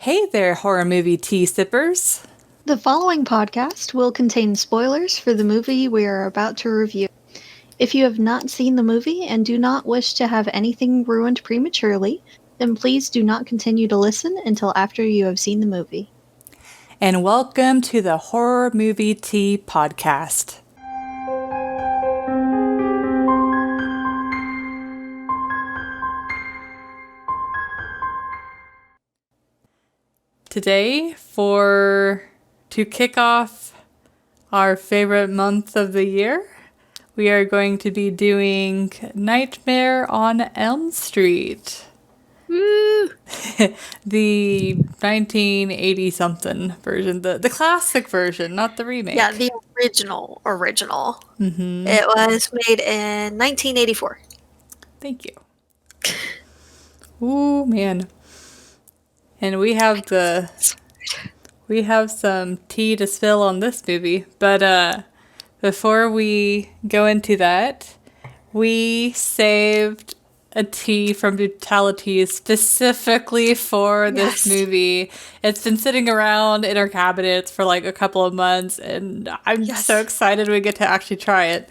Hey there, horror movie tea sippers. The following podcast will contain spoilers for the movie we are about to review. If you have not seen the movie and do not wish to have anything ruined prematurely, then please do not continue to listen until after you have seen the movie. And welcome to the Horror Movie Tea Podcast. Today, to kick off our favorite month of the year, we are going to be doing Nightmare on Elm Street. Woo! The 1980-something version, the classic version, not the remake. Yeah, the original. Mm-hmm. It was made in 1984. Thank you. Ooh, man. And we have some tea to spill on this movie, but before we go into that, we saved a tea from Brutality specifically for this movie. It's been sitting around in our cabinets for like a couple of months, and I'm so excited we get to actually try it.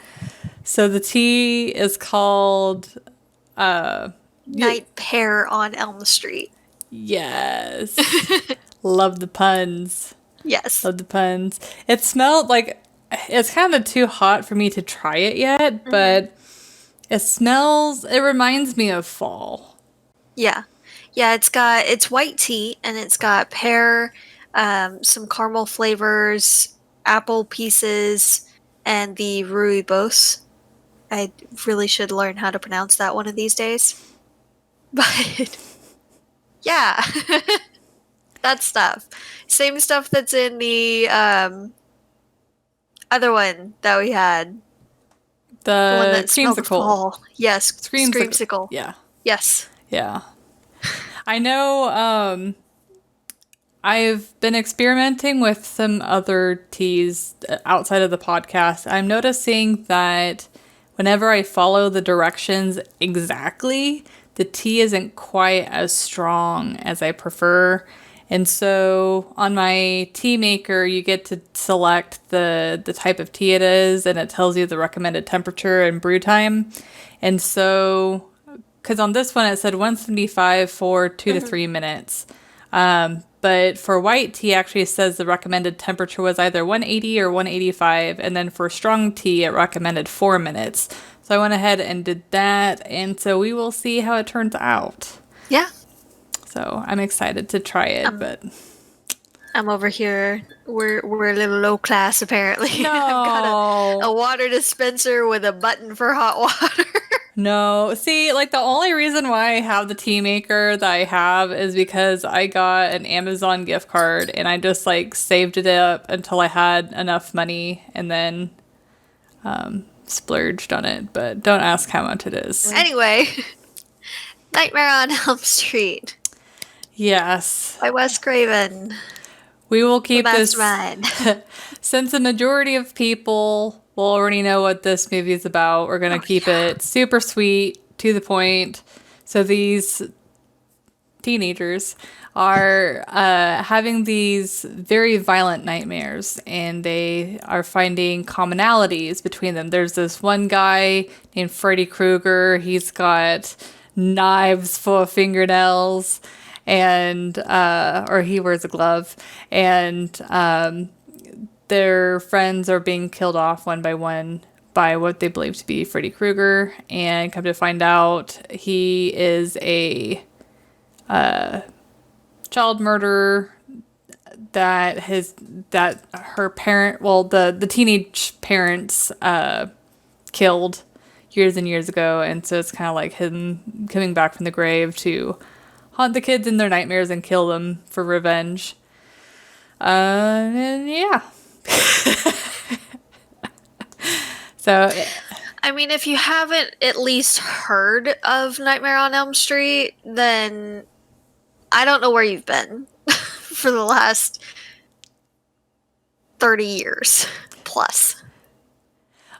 So the tea is called Nightmare on Elm Street. Yes. Love the puns. Yes. Love the puns. It smelled like it's kind of too hot for me to try it yet, but it reminds me of fall. Yeah. Yeah, it's white tea and it's got pear, some caramel flavors, apple pieces, and the rooibos. I really should learn how to pronounce that one of these days. But yeah. That stuff. Same stuff that's in the other one that we had. The one that smelled of fall. Yes, Screamsicle. Yeah. Yes. Yeah. I know I've been experimenting with some other teas outside of the podcast. I'm noticing that whenever I follow the directions exactly, the tea isn't quite as strong as I prefer. And so on my tea maker, you get to select the type of tea it is, and it tells you the recommended temperature and brew time. And so, because on this one it said 175 for 2 to 3 minutes. But for white tea, actually it says the recommended temperature was either 180 or 185. And then for strong tea, it recommended 4 minutes. So I went ahead and did that. And so we will see how it turns out. Yeah. So I'm excited to try it, but I'm over here. We're a little low class apparently. No. I've got a water dispenser with a button for hot water. No. See, like the only reason why I have the tea maker that I have is because I got an Amazon gift card and I just like saved it up until I had enough money and then splurged on it. But don't ask how much it is. Anyway, Nightmare on Elm Street. Yes. By Wes Craven. We will keep this. Mastermind. Since the majority of people will already know what this movie is about, we're going to keep it super sweet, to the point. So these teenagers are having these very violent nightmares, and they are finding commonalities between them. There's this one guy named Freddy Krueger. He's got knives full of fingernails, and or he wears a glove, and their friends are being killed off one by one by what they believe to be Freddy Krueger, and come to find out he is a child murderer that her parent, well, the teenage parents killed years and years ago, and so it's kind of like him coming back from the grave to haunt the kids in their nightmares and kill them for revenge. And yeah. So, I mean, if you haven't at least heard of Nightmare on Elm Street, then I don't know where you've been for the last 30 years plus.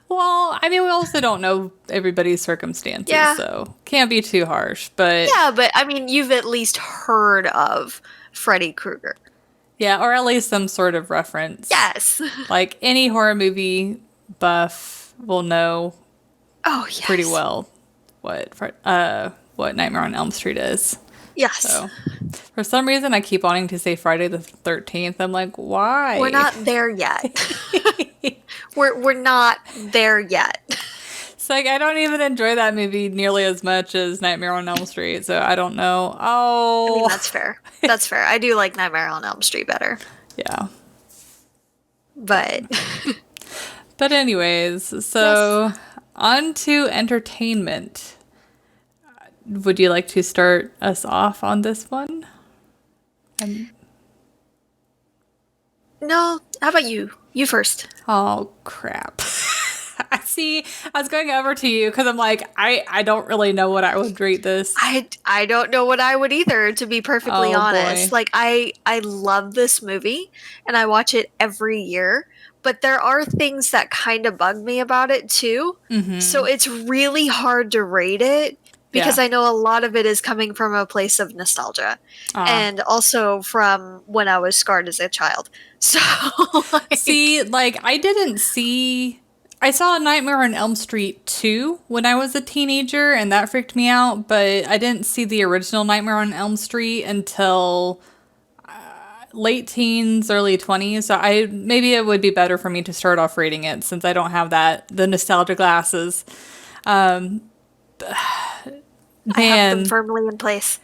Well, I mean, we also don't know everybody's circumstances, so can't be too harsh. But yeah, but I mean, you've at least heard of Freddy Krueger. Yeah, or at least some sort of reference. Yes. Like any horror movie buff will know pretty well what Nightmare on Elm Street is. Yes. So, for some reason, I keep wanting to say Friday the 13th. I'm like, why? We're not there yet. we're not there yet. It's like, I don't even enjoy that movie nearly as much as Nightmare on Elm Street, so I don't know. Oh. I mean, that's fair. That's fair. I do like Nightmare on Elm Street better. Yeah. But. But anyways, so on to entertainment. Would you like to start us off on this one? No, how about you? You first. Oh, crap. I see. I was going over to you because I'm like, I don't really know what I would rate this. I don't know what I would either, to be perfectly honest. Boy. Like, I love this movie, and I watch it every year. But there are things that kind of bug me about it, too. Mm-hmm. So it's really hard to rate it. Because I know a lot of it is coming from a place of nostalgia. And also from when I was scarred as a child. So, see, like, I saw a Nightmare on Elm Street 2 when I was a teenager, and that freaked me out, but I didn't see the original Nightmare on Elm Street until late teens, early 20s, so maybe it would be better for me to start off rating it, since I don't have the nostalgia glasses. I have them firmly in place.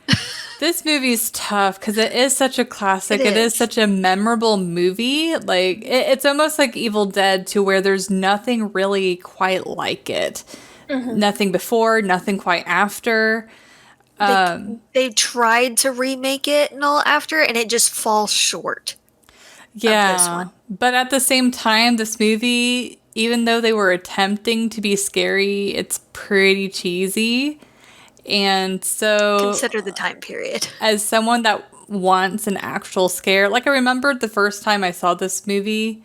This movie's tough because it is such a classic. It is such a memorable movie. Like it's almost like Evil Dead, to where there's nothing really quite like it. Mm-hmm. Nothing before, nothing quite after. They tried to remake it and all after, and it just falls short. Yeah, of this one. But at the same time, this movie, even though they were attempting to be scary, it's pretty cheesy. And so, consider the time period. As someone that wants an actual scare, like I remembered the first time I saw this movie,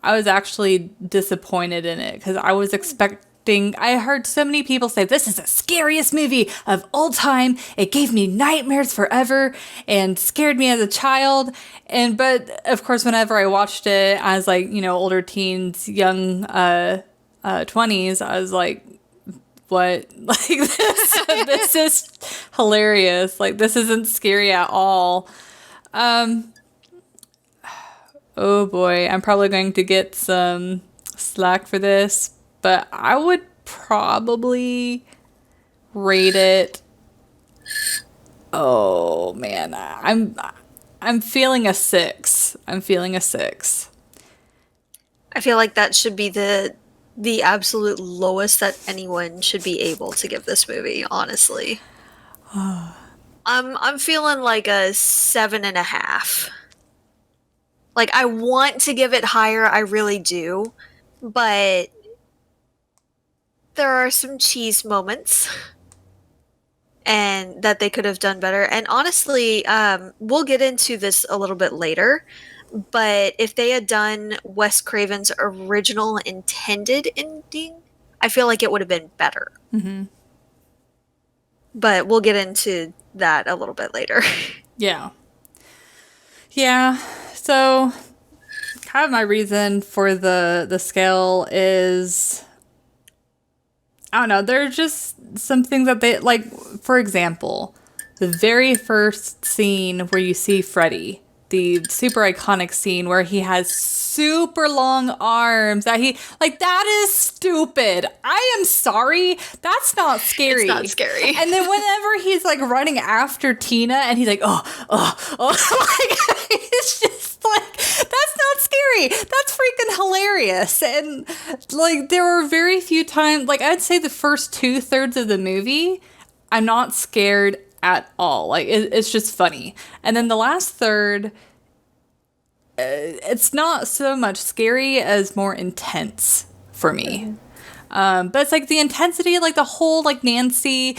I was actually disappointed in it because I was expecting, I heard so many people say, this is the scariest movie of all time. It gave me nightmares forever and scared me as a child. But of course, whenever I watched it as like, older teens, young 20s, I was like, what? Like this is hilarious. Like this isn't scary at all. Oh boy, I'm probably going to get some slack for this, but I would probably rate it. Oh man, I'm feeling a 6. I'm feeling a 6. I feel like that should be the absolute lowest that anyone should be able to give this movie, honestly. I'm feeling like a 7.5. Like, I want to give it higher, I really do, but there are some cheese moments and that they could have done better. And honestly, we'll get into this a little bit later, but if they had done Wes Craven's original intended ending, I feel like it would have been better. Mm-hmm. But we'll get into that a little bit later. Yeah. Yeah. So, kind of my reason for the scale is, I don't know, there are just some things that they, like, for example, the very first scene where you see Freddy, the super iconic scene where he has super long arms that that is stupid. I am sorry. That's not scary. It's not scary. And then whenever he's like running after Tina and he's like, oh, like it's just like, that's not scary. That's freaking hilarious. And like there were very few times, like I'd say the first 2/3 of the movie, I'm not scared at all. Like it's just funny. And then the last third, it's not so much scary as more intense for me. But it's like the intensity, like the whole like Nancy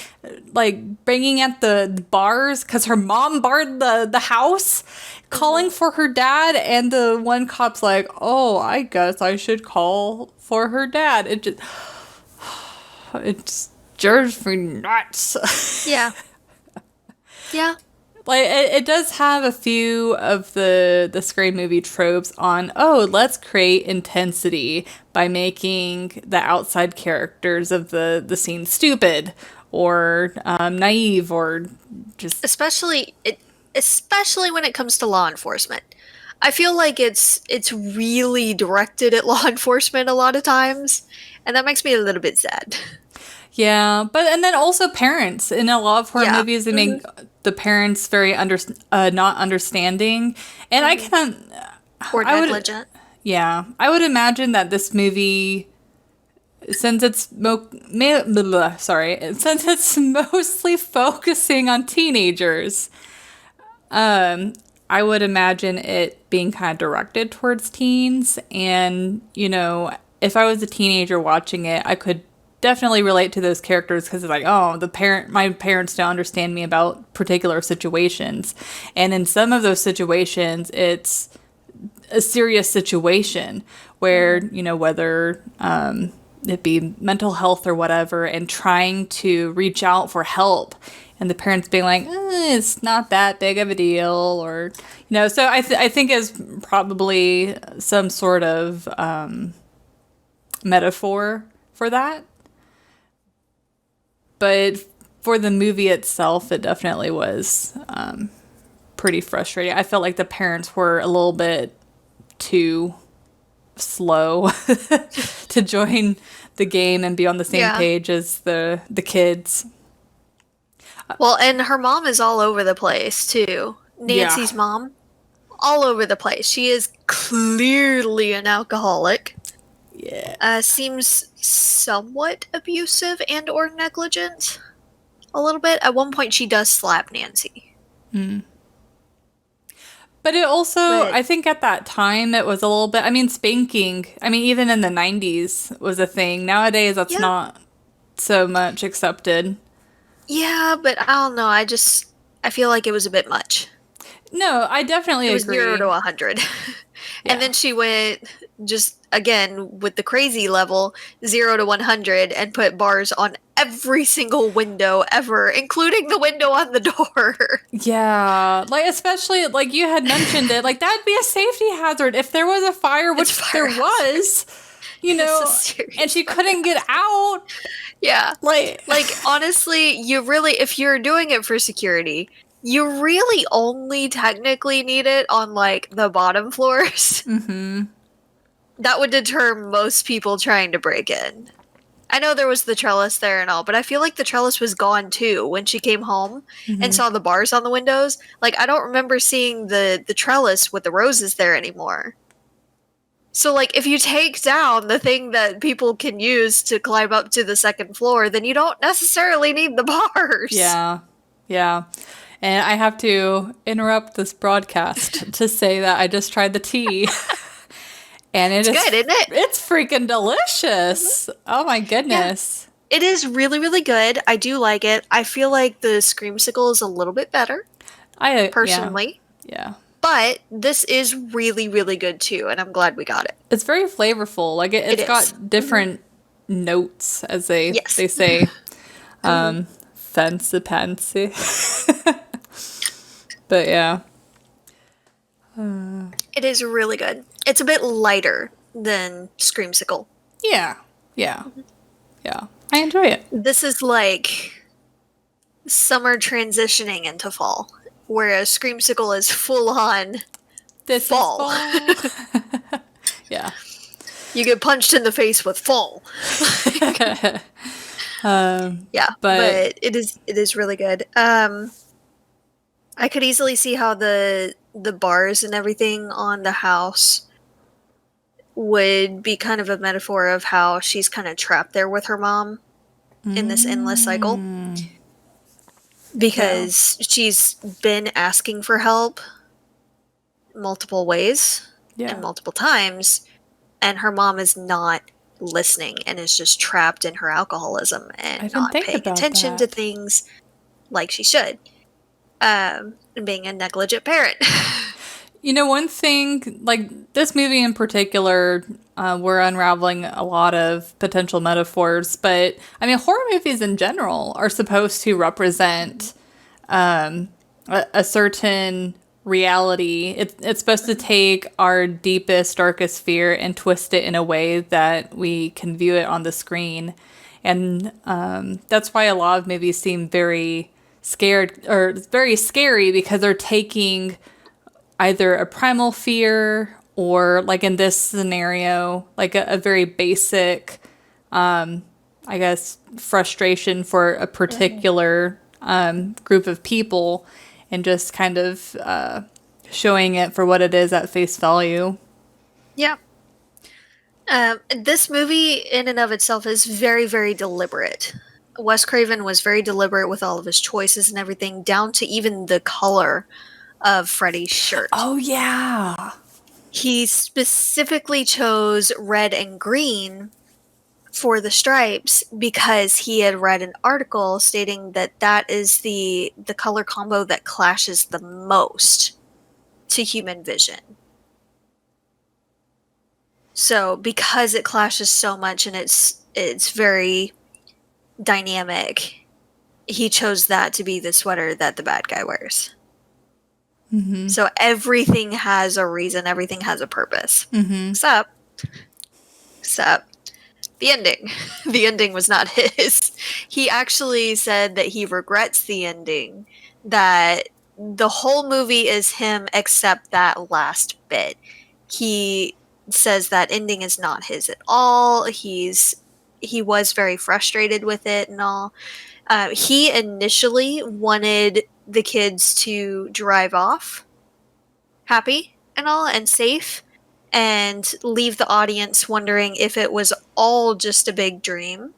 like banging at the bars because her mom barred the house, calling for her dad, and the one cop's like, oh, I guess I should call for her dad. It's just me nuts. Yeah. Yeah. Like it does have a few of the scary movie tropes on, oh, let's create intensity by making the outside characters of the scene stupid or naive or just especially when it comes to law enforcement. I feel like it's really directed at law enforcement a lot of times, and that makes me a little bit sad. yeah, but and then also parents in a lot of horror Yeah. movies they make the parents very not understanding, and I can Or I would negligent. yeah I would imagine that this movie, since it's since it's mostly focusing on teenagers, I would imagine it being kind of directed towards teens. And, you know, if I was a teenager watching it, I could definitely relate to those characters because it's like, oh, my parents don't understand me about particular situations. And in some of those situations, it's a serious situation where, you know, whether it be mental health or whatever, and trying to reach out for help, and the parents being like, it's not that big of a deal, or, you know, so I think is probably some sort of metaphor for that. But for the movie itself, it definitely was pretty frustrating. I felt like the parents were a little bit too slow to join the game and be on the same page as the kids. Well, and her mom is all over the place too. Nancy's mom, all over the place. She is clearly an alcoholic. Yeah. Seems somewhat abusive and or negligent. A little bit. At one point, she does slap Nancy. But it also, I think at that time, it was a little bit, I mean, spanking, I mean, even in the 90s was a thing. Nowadays, that's not so much accepted. Yeah, but I don't know. I feel like it was a bit much. No, I definitely agree. It was 0 to 100. And then she went, just, again, with the crazy level, 0 to 100, and put bars on every single window ever, including the window on the door. Yeah, like, especially, like, you had mentioned it, like, that'd be a safety hazard if there was a fire, which there was, you know, and she couldn't get out. Yeah. Like, honestly, you really, if you're doing it for security, you really only technically need it on, like, the bottom floors. Mm-hmm. That would deter most people trying to break in. I know there was the trellis there and all, but I feel like the trellis was gone too when she came home and saw the bars on the windows. Like, I don't remember seeing the trellis with the roses there anymore. So, like, if you take down the thing that people can use to climb up to the second floor, then you don't necessarily need the bars. Yeah. Yeah. And I have to interrupt this broadcast to say that I just tried the tea. And it's good, isn't it? It's freaking delicious. Oh my goodness. Yeah. It is really, really good. I do like it. I feel like the Screamsicle is a little bit better. Personally. Yeah. But this is really, really good too, and I'm glad we got it. It's very flavorful. Like it's got different notes, as they say. Fancy pantsy. But yeah. It is really good. It's a bit lighter than Screamsicle. Yeah. Yeah. Yeah. I enjoy it. This is like summer transitioning into fall, whereas Screamsicle is full on fall. Yeah. You get punched in the face with fall. Yeah, but it is really good. I could easily see how the bars and everything on the house would be kind of a metaphor of how she's kind of trapped there with her mom in this endless cycle. Because she's been asking for help multiple ways and multiple times, and her mom is not listening and is just trapped in her alcoholism and not paying attention to things like she should. And being a negligent parent. You know, one thing, like this movie in particular, we're unraveling a lot of potential metaphors, but I mean, horror movies in general are supposed to represent a certain reality. It's supposed to take our deepest, darkest fear and twist it in a way that we can view it on the screen. And that's why a lot of movies seem very scared or very scary, because they're taking either a primal fear or, like in this scenario, like a very basic, I guess, frustration for a particular group of people, and just kind of showing it for what it is at face value. Yeah. This movie in and of itself is very, very deliberate. Wes Craven was very deliberate with all of his choices and everything, down to even the color of Freddy's shirt. Oh, yeah. He specifically chose red and green for the stripes because he had read an article stating that that is the color combo that clashes the most to human vision. So because it clashes so much and it's very dynamic, he chose that to be the sweater that the bad guy wears. Mm-hmm. So everything has a reason, everything has a purpose. Mm-hmm. Except the ending. The ending was not his. He actually said that he regrets the ending, that the whole movie is him except that last bit. He says that ending is not his at all. He was very frustrated with it and all. He initially wanted the kids to drive off happy and all and safe, and leave the audience wondering if it was all just a big dream,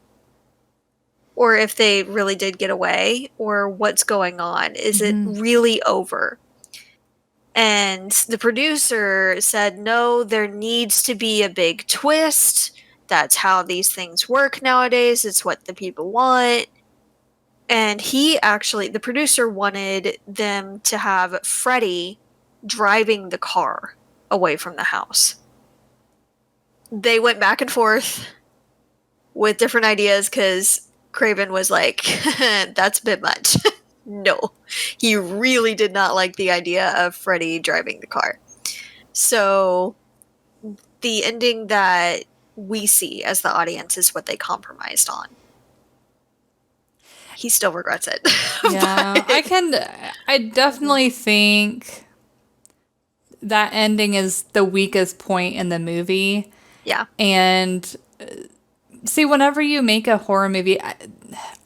or if they really did get away, or what's going on. Is it really over? And the producer said, no, there needs to be a big twist. That's how these things work nowadays. It's what the people want. And the producer wanted them to have Freddy driving the car away from the house. They went back and forth with different ideas because Craven was like, that's a bit much. No, he really did not like the idea of Freddy driving the car. So the ending that we see as the audience is what they compromised on. He still regrets it. Yeah, I definitely think that ending is the weakest point in the movie. Yeah. And see, whenever you make a horror movie, I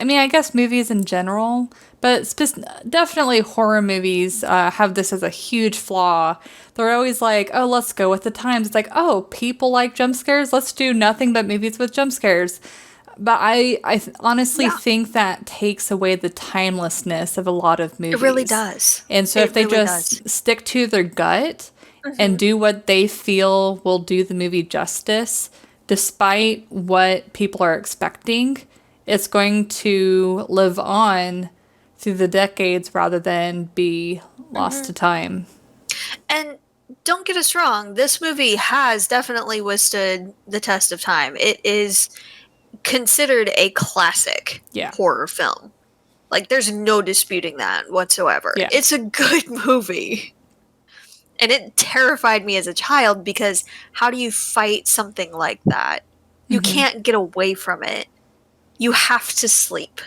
mean, I guess movies in general, but definitely horror movies have this as a huge flaw. They're always like, oh, let's go with the times. It's like, oh, people like jump scares. Let's do nothing but movies with jump scares. But I honestly think that takes away the timelessness of a lot of movies. It really does. And so if they just stick to their gut and do what they feel will do the movie justice, despite what people are expecting, it's going to live on through the decades rather than be lost to time. And don't get us wrong, this movie has definitely withstood the test of time. It is considered a classic horror film. Like, there's no disputing that whatsoever. Yeah. It's a good movie. And it terrified me as a child because how do you fight something like that? You can't get away from it. You have to sleep.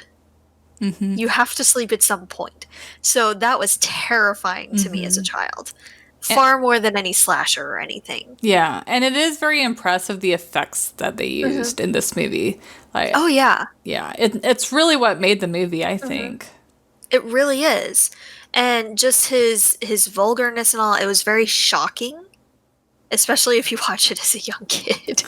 You have to sleep at some point. So that was terrifying to me as a child. Far more than any slasher or anything. Yeah, and it is very impressive, the effects that they used in this movie. Like, oh, yeah. Yeah, it's really what made the movie, I think. It really is. And just his vulgarness and all, it was very shocking. Especially if you watch it as a young kid.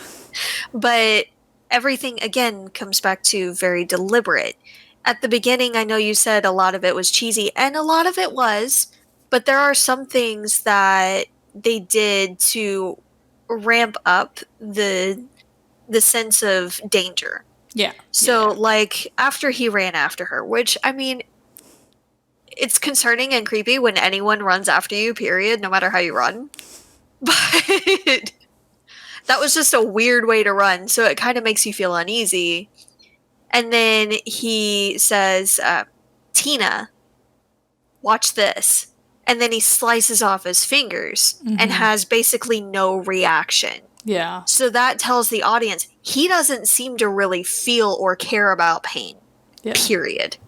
But everything, again, comes back to very deliberate. At the beginning, I know you said a lot of it was cheesy, and a lot of it was. But there are some things that they did to ramp up the sense of danger. Yeah. So, like, after he ran after her, which, I mean, it's concerning and creepy when anyone runs after you, period, no matter how you run. But that was just a weird way to run, so it kind of makes you feel uneasy. And then he says, Tina. watch this. And then he slices off his fingers and has basically no reaction. Yeah. So that tells the audience he doesn't seem to really feel or care about pain. Yeah. Period.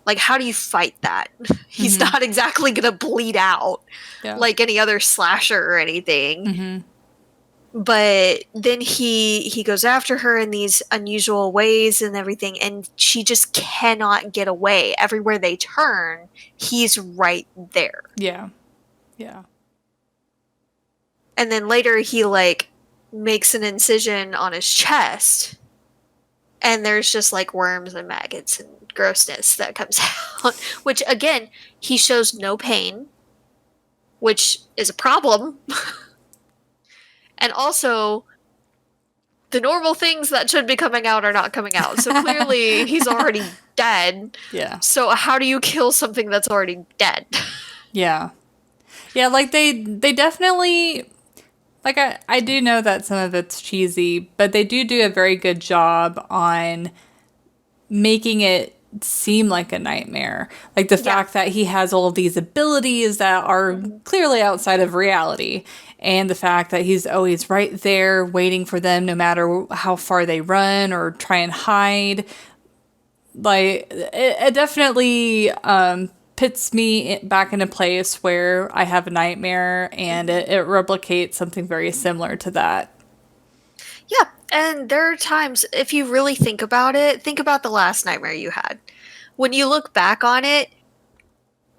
Like, how do you fight that? He's not exactly going to bleed out like any other slasher or anything. But then he goes after her in these unusual ways and everything, and she just cannot get away. Everywhere they turn, he's right there. Yeah. Yeah. And then later he, like, makes an incision on his chest, and there's just, like, worms and maggots and grossness that comes out. Which, again, he shows no pain, which is a problem. And also, the normal things that should be coming out are not coming out. So clearly, he's already dead. Yeah. So how do you kill something that's already dead? Yeah. Yeah, like, they definitely... Like, I do know that some of it's cheesy, but they do a very good job on making it seem like a nightmare. Like, the fact that he has all of these abilities that are clearly outside of reality, and the fact that he's always right there waiting for them no matter how far they run or try and hide. Like, it definitely puts me back in a place where I have a nightmare, and it replicates something very similar to that. Yeah, and there are times, if you really think about it, think about the last nightmare you had. When you look back on it,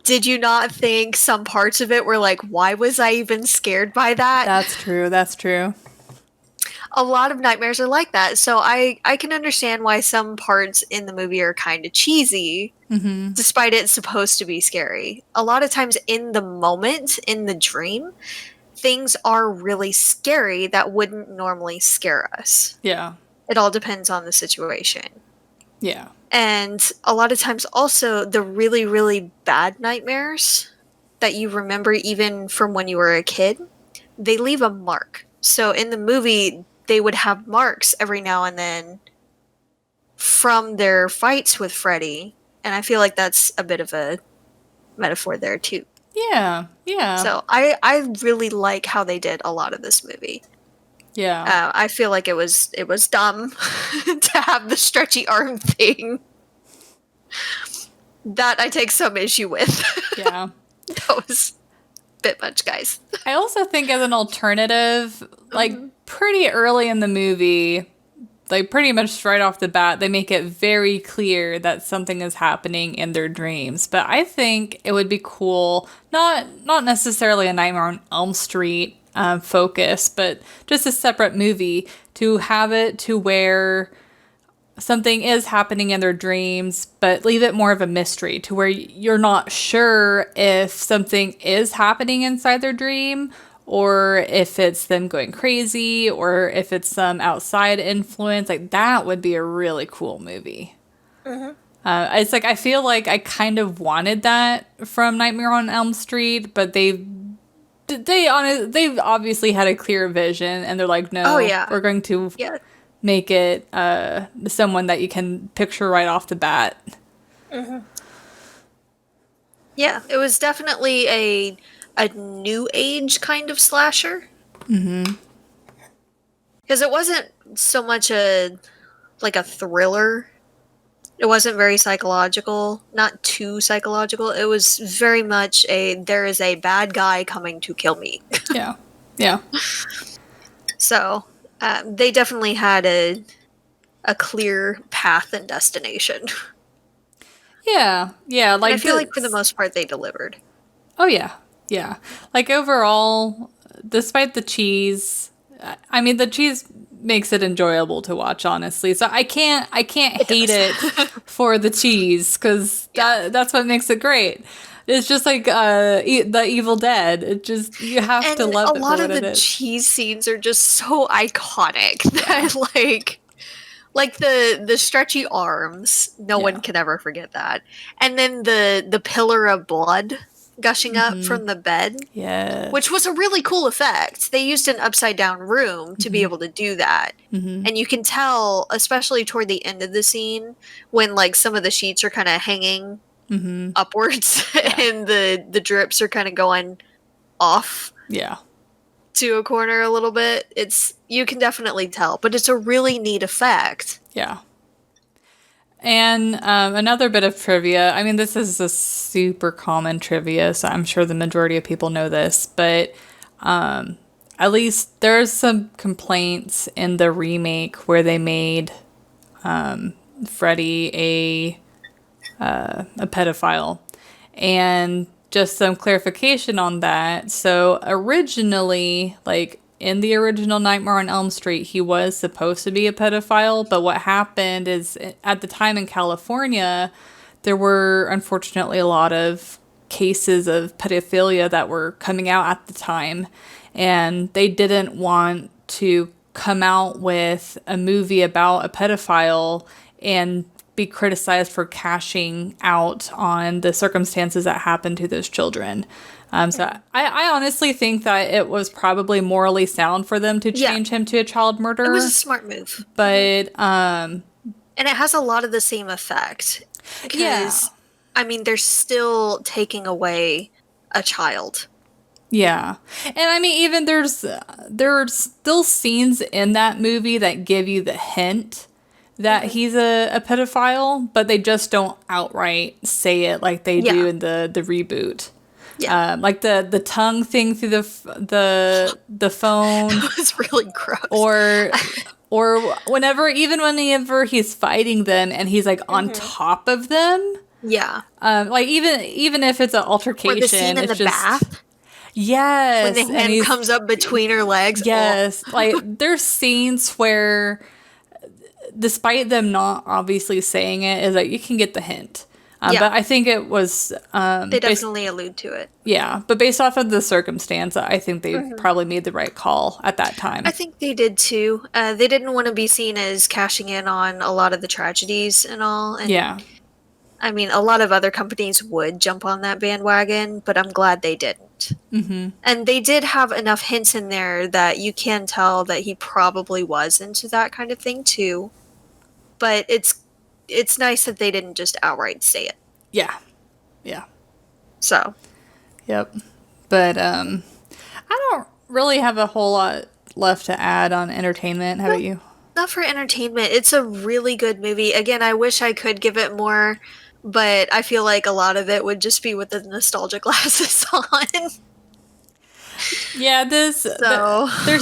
did you not think some parts of it were like, why was I even scared by that? That's true. That's true. A lot of nightmares are like that. So I can understand why some parts in the movie are kind of cheesy, despite it's supposed to be scary. A lot of times in the moment, in the dream, things are really scary that wouldn't normally scare us. Yeah. It all depends on the situation. Yeah. And a lot of times also the really, really bad nightmares that you remember even from when you were a kid, they leave a mark. So in the movie, they would have marks every now and then from their fights with Freddy. And I feel like that's a bit of a metaphor there too. Yeah. Yeah. So I really like how they did a lot of this movie. Yeah. I feel like it was dumb to have the stretchy arm thing. That I take some issue with. Yeah. That was a bit much, guys. I also think as an alternative, like pretty early in the movie, like pretty much right off the bat, they make it very clear that something is happening in their dreams. But I think it would be cool, not necessarily a Nightmare on Elm Street focus, but just a separate movie to have it to where something is happening in their dreams, but leave it more of a mystery to where you're not sure if something is happening inside their dream or if it's them going crazy or if it's some outside influence. Like, that would be a really cool movie. It's like, I feel like I kind of wanted that from Nightmare on Elm Street, but they've obviously had a clear vision, and they're like, no, we're going to make it someone that you can picture right off the bat. Yeah, it was definitely a new age kind of slasher. Because it wasn't so much a thriller. It wasn't very psychological, not too psychological. It was very much there is a bad guy coming to kill me. Yeah. So they definitely had a clear path and destination. Yeah. Like, and I feel like for the most part they delivered. Oh yeah. Like, overall, despite the cheese, I mean, the cheese makes it enjoyable to watch, honestly. So I can't hate it for the cheese, because that's what makes it great. It's just like the Evil Dead. It just, you have to love it for what it is. A lot of the cheese scenes are just so iconic that like the stretchy arms, no one can ever forget that. And then the pillar of blood gushing up from the bed, which was a really cool effect. They used an upside down room to be able to do that. And you can tell, especially toward the end of the scene, when like some of the sheets are kind of hanging upwards, and the drips are kind of going off. Yeah. To a corner a little bit. You can definitely tell, but it's a really neat effect. Yeah. And another bit of trivia. I mean, this is a super common trivia, so I'm sure the majority of people know this, but at least there's some complaints in the remake where they made Freddy a pedophile. And just some clarification on that. So originally, like in the original Nightmare on Elm Street, he was supposed to be a pedophile. But what happened is at the time in California, there were unfortunately a lot of cases of pedophilia that were coming out at the time. And they didn't want to come out with a movie about a pedophile and be criticized for cashing out on the circumstances that happened to those children. So I honestly think that it was probably morally sound for them to change him to a child murderer. It was a smart move. But, and it has a lot of the same effect. Because, I mean, they're still taking away a child. Yeah. And I mean, even there are still scenes in that movie that give you the hint that he's a pedophile, but they just don't outright say it like they do in the reboot. Yeah. Like the tongue thing through the phone. It was really gross. Or whenever he's fighting them and he's like on top of them. Yeah. Like even if it's an altercation, or the scene in the bath. Yes. When the hand comes up between her legs. Yes. Like there's scenes where, despite them not obviously saying it, is that you can get the hint. But I think it was... they definitely allude to it. Yeah, but based off of the circumstance, I think they probably made the right call at that time. I think they did too. They didn't want to be seen as cashing in on a lot of the tragedies and all. And, I mean, a lot of other companies would jump on that bandwagon, but I'm glad they didn't. Mm-hmm. And they did have enough hints in there that you can tell that he probably was into that kind of thing too. But it's nice that they didn't just outright say it. Yeah. Yeah. So. Yep. But I don't really have a whole lot left to add on entertainment. How about you? Not for entertainment. It's a really good movie. Again, I wish I could give it more, but I feel like a lot of it would just be with the nostalgia glasses on. Yeah, there's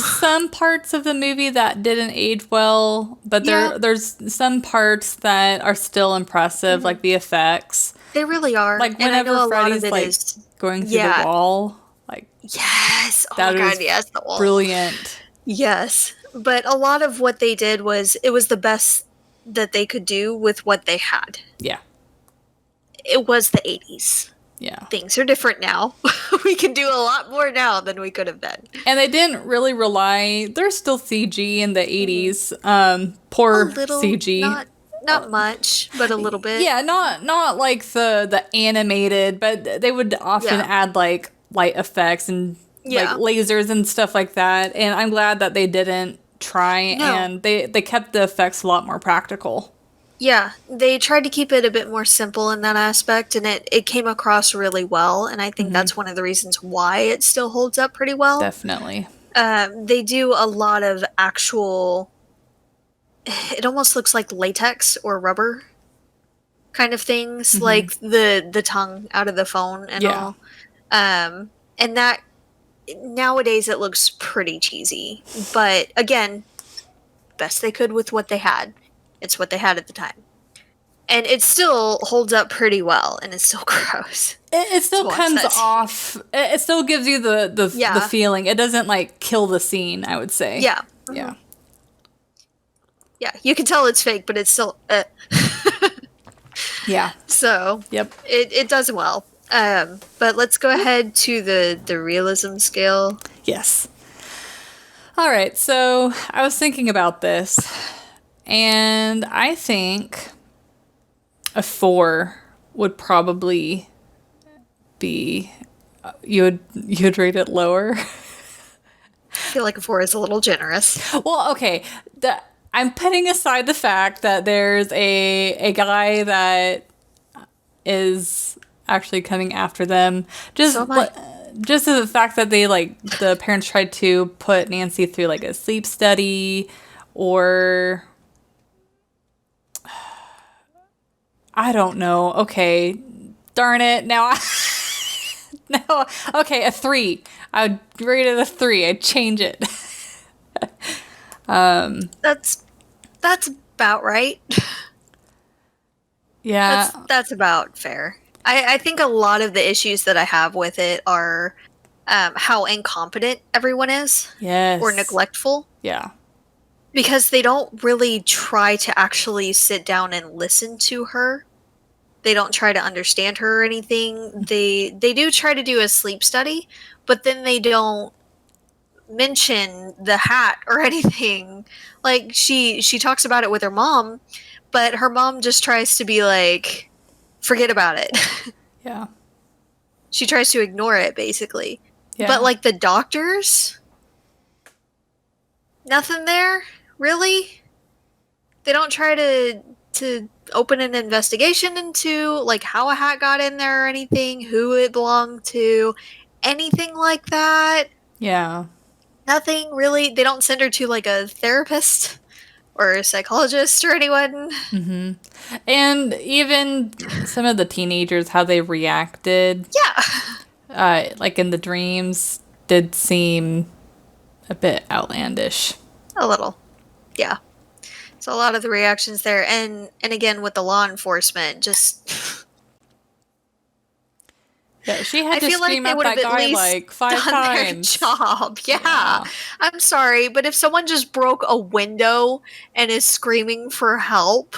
some parts of the movie that didn't age well, but there's some parts that are still impressive, like the effects. They really are. Like whenever Freddy's like going through the wall, like yes, oh my god, yes, the wall, brilliant. Yes, but a lot of what they did was the best that they could do with what they had. Yeah, it was the 80s. Yeah. Things are different now. We can do a lot more now than we could have done. And they didn't really rely... There's still CG in the 80s. Poor little, CG. Not much, but a little bit. Yeah, not like the animated, but they would often add like light effects and like lasers and stuff like that. And I'm glad that they didn't try and they kept the effects a lot more practical. Yeah, they tried to keep it a bit more simple in that aspect, and it came across really well, and I think that's one of the reasons why it still holds up pretty well. Definitely. They do a lot of actual... It almost looks like latex or rubber kind of things, like the tongue out of the phone and all. And that... Nowadays it looks pretty cheesy, but again, best they could with what they had. It's what they had at the time. And it still holds up pretty well, and it's still gross. It still comes off. It still gives you the feeling. It doesn't, like, kill the scene, I would say. Yeah. Yeah. Yeah, you can tell it's fake, but it's still... Yeah. So, yep. It does well. But let's go ahead to the realism scale. Yes. All right, so I was thinking about this... And I think a 4 would probably be... You'd rate it lower? I feel like a 4 is a little generous. Well, okay. I'm putting aside the fact that there's a guy that is actually coming after them. So am I. Just the fact that they the parents tried to put Nancy through like a sleep study, or I don't know. Okay, darn it. Now no. Okay, a 3. I would rate it a 3. I'd change it. That's about right. Yeah. That's about fair. I think a lot of the issues that I have with it are how incompetent everyone is. Yes. Or neglectful. Yeah. Because they don't really try to actually sit down and listen to her. They don't try to understand her or anything. They do try to do a sleep study, but then they don't mention the hat or anything. Like she talks about it with her mom, but her mom just tries to be like, forget about it. Yeah. She tries to ignore it, basically. Yeah. But like the doctors, nothing there, really. They don't try to open an investigation into like how a hat got in there or anything, who it belonged to, anything like that. Yeah. Nothing really. They don't send her to like a therapist or a psychologist or anyone. Mm-hmm. And even some of the teenagers, how they reacted, Yeah. like in the dreams, did seem a bit outlandish. A little. Yeah. So a lot of the reactions there, and again with the law enforcement, just Yeah, she had I to feel like scream they at would that have at guy least like 5 done times. their job. Yeah. I'm sorry, but if someone just broke a window and is screaming for help,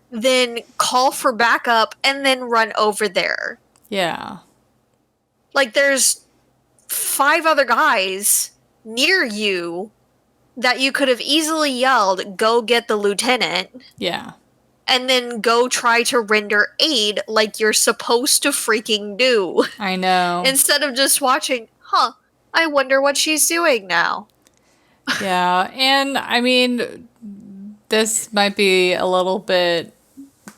then call for backup and then run over there. Yeah. Like there's 5 other guys near you that you could have easily yelled, "Go get the lieutenant." Yeah. And then go try to render aid like you're supposed to freaking do. I know. Instead of just watching, I wonder what she's doing now. Yeah. And I mean, this might be a little bit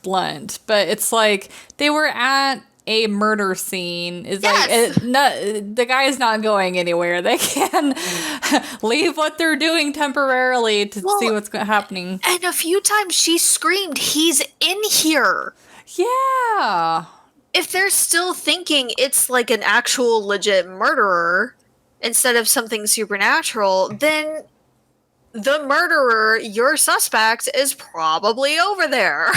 blunt, but it's like they were at a murder scene. Is Yes. the guy is not going anywhere. They can leave what they're doing temporarily to see what's happening. And a few times she screamed, "He's in here." Yeah. If they're still thinking it's like an actual legit murderer instead of something supernatural, then the murderer, your suspect, is probably over there.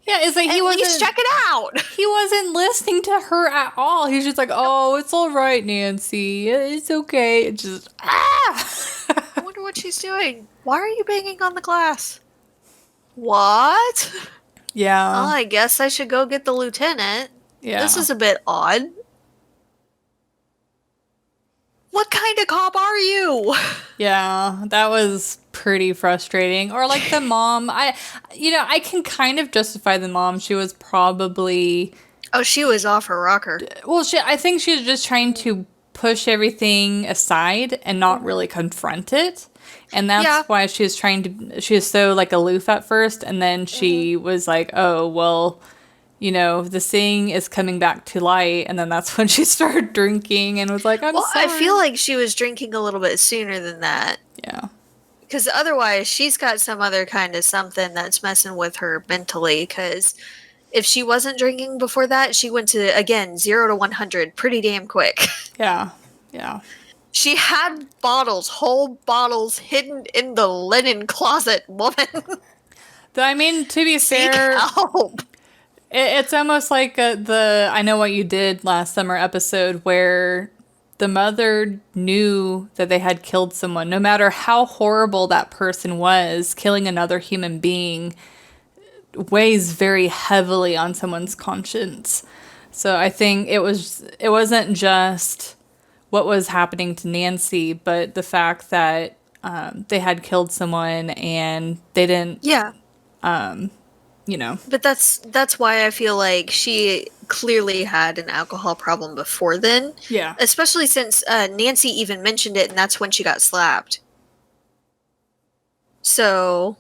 Yeah, it's like At least check it out. He wasn't listening to her at all. He's just like, "Oh, it's all right, Nancy. It's okay." It's just I wonder what she's doing. Why are you banging on the glass? What? Yeah. Well, I guess I should go get the lieutenant. Yeah. This is a bit odd. What kind of cop are you? Yeah, that was pretty frustrating. Or like the mom, I can kind of justify the mom. She was probably she was off her rocker. Well, I think she was just trying to push everything aside and not really confront it. And that's why she was so like aloof at first, and then she was like, "Oh, well, the thing is coming back to light," and then that's when she started drinking and was like, "I'm sorry." I feel like she was drinking a little bit sooner than that. Yeah. Because otherwise, she's got some other kind of something that's messing with her mentally. Because if she wasn't drinking before that, she went to, again, 0 to 100 pretty damn quick. Yeah. Yeah. She had whole bottles hidden in the linen closet, woman. I mean, to be Seek fair, help. It's almost like the I Know What You Did Last Summer episode where the mother knew that they had killed someone. No matter how horrible that person was, killing another human being weighs very heavily on someone's conscience. So I think it wasn't just what was happening to Nancy, but the fact that they had killed someone and they didn't. Yeah. But that's why I feel like she clearly had an alcohol problem before then. Yeah. Especially since Nancy even mentioned it, and that's when she got slapped. So,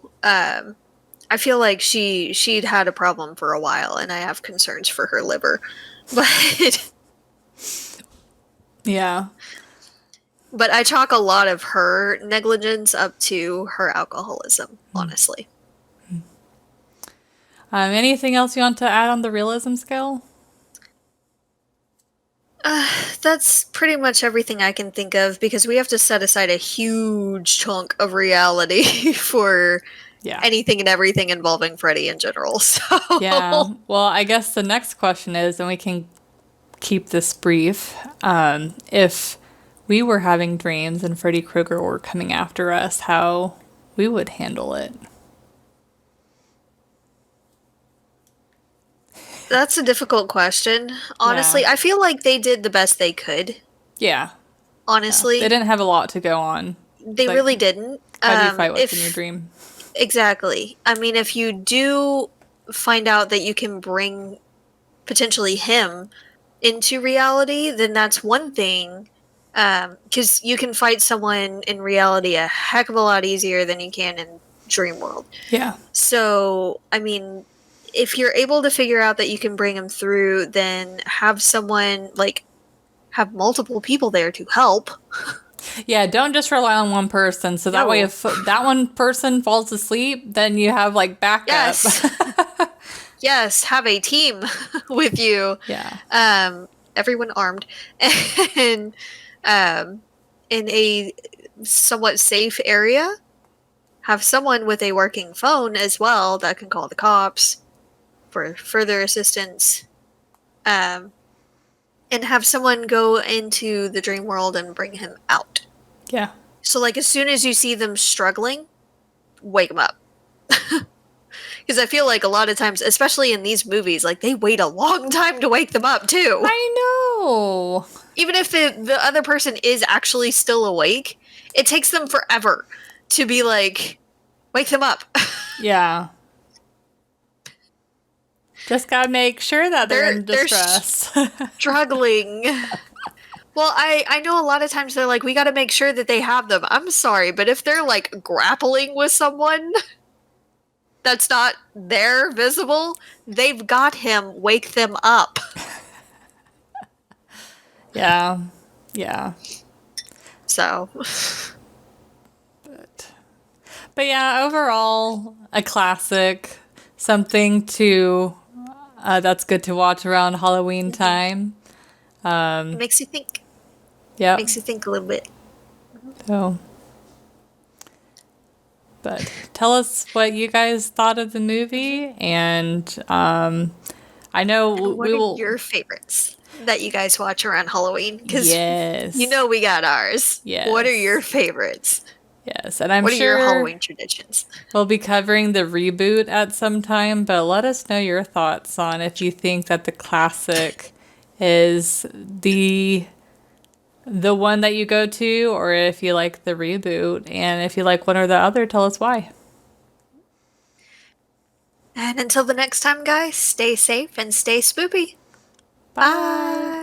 I feel like she'd had a problem for a while, and I have concerns for her liver. But Yeah. but I chalk a lot of her negligence up to her alcoholism, honestly. Anything else you want to add on the realism scale? That's pretty much everything I can think of because we have to set aside a huge chunk of reality for Yeah. anything and everything involving Freddy in general. So Yeah. Well, I guess the next question is, and we can keep this brief, if we were having dreams and Freddy Krueger were coming after us, how we would handle it. that's a difficult question. Honestly, Yeah. I feel like they did the best they could. Yeah. Honestly, They didn't have a lot to go on. they Like, really didn't. how do you fight what's in your dream? Exactly. I mean, if you do find out that you can bring potentially him into reality, then that's one thing. Because you can fight someone in reality a heck of a lot easier than you can in dream world. Yeah. So, I mean, if you're able to figure out that you can bring him through, then have someone like have multiple people there to help. Yeah, don't just rely on one person. So that way, if that one person falls asleep, then you have like backup. Yes. Yes, have a team with you. Yeah. Everyone armed. And in a somewhat safe area, have someone with a working phone as well that can call the cops for further assistance. And have someone go into the dream world and bring him out. Yeah. So, like, as soon as you see them struggling, wake them up. Because I feel like a lot of times, especially in these movies, like, they wait a long time to wake them up, too. I know. Even if the other person is actually still awake, it takes them forever to be like, wake them up. Yeah. Just gotta make sure that they're in distress. Struggling. Well, I know a lot of times they're like, we gotta make sure that they have them. I'm sorry, but if they're like grappling with someone that's not there visible, they've got him. Wake them up. Yeah. Yeah. So. But yeah, overall, a classic. Something to that's good to watch around Halloween time. It makes you think. Yeah. Makes you think a little bit. So, but tell us what you guys thought of the movie, and I know What are your favorites that you guys watch around Halloween? Because yes, you know we got ours. Yes. What are your favorites? Yes, and I'm what are sure your Halloween traditions? We'll be covering the reboot at some time, but let us know your thoughts on if you think that the classic is the one that you go to, or if you like the reboot, and if you like one or the other, tell us why. And until the next time, guys, stay safe and stay spoopy. Bye.